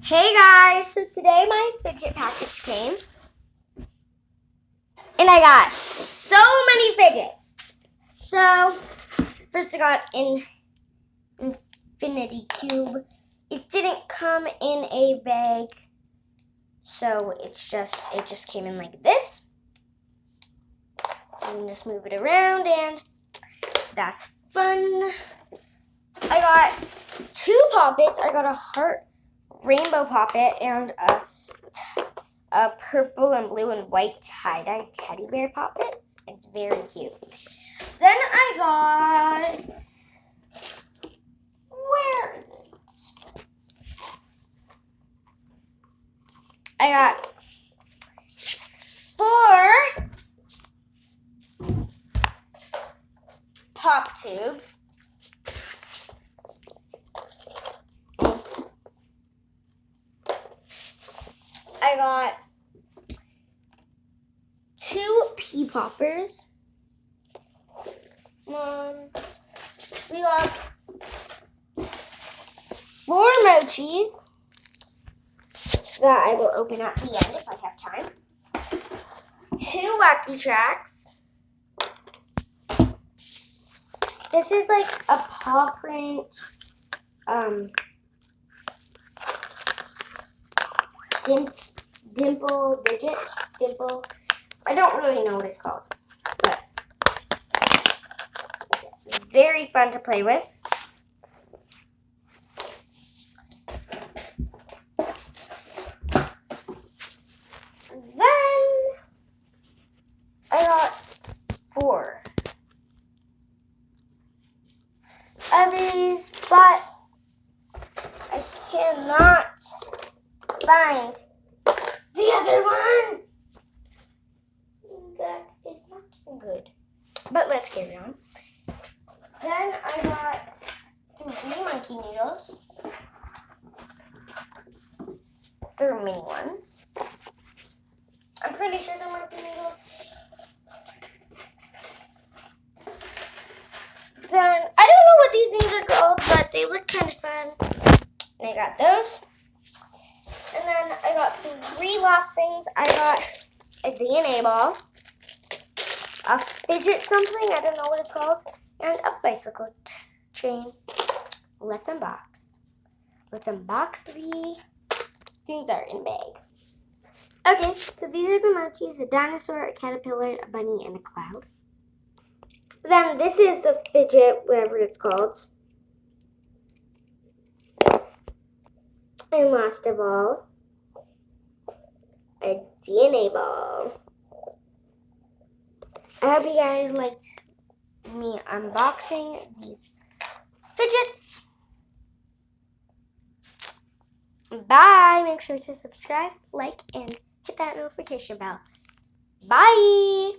Hey guys, so today my fidget package came and I got so many fidgets. So first I got an infinity cube. It didn't come in a bag, so it just came in like this. You can just move it around and that's fun. I got two poppets. I got a heart rainbow poppet and a purple and blue and white tie-dye teddy bear poppet. It's very cute. Then I got, where is it? I got 4 pop tubes. I got 2 pea poppers. We got 4 mochis that I will open at the end if I have time. 2 wacky tracks. This is like a paw print dimple Fidgets. Dimple. I don't really know what it's called, but it's very fun to play with. Then I got 4 of these, but I cannot find the other one. That is not good. But let's carry on. Then I got 3 monkey needles. They're mini ones. I'm pretty sure they're monkey needles. Then I don't know what these things are called, but they look kind of fun. And I got those. And then I got 3 last things. I got a DNA ball, a fidget something, I don't know what it's called, and a bicycle chain. Let's unbox. Let's unbox the things that are in bag. Okay, so these are the mochis: a dinosaur, a caterpillar, a bunny, and a cloud. Then this is the fidget, whatever it's called. And last of all, a DNA ball. I hope you guys liked me unboxing these fidgets. Bye. Make sure to subscribe, like, and hit that notification bell. Bye.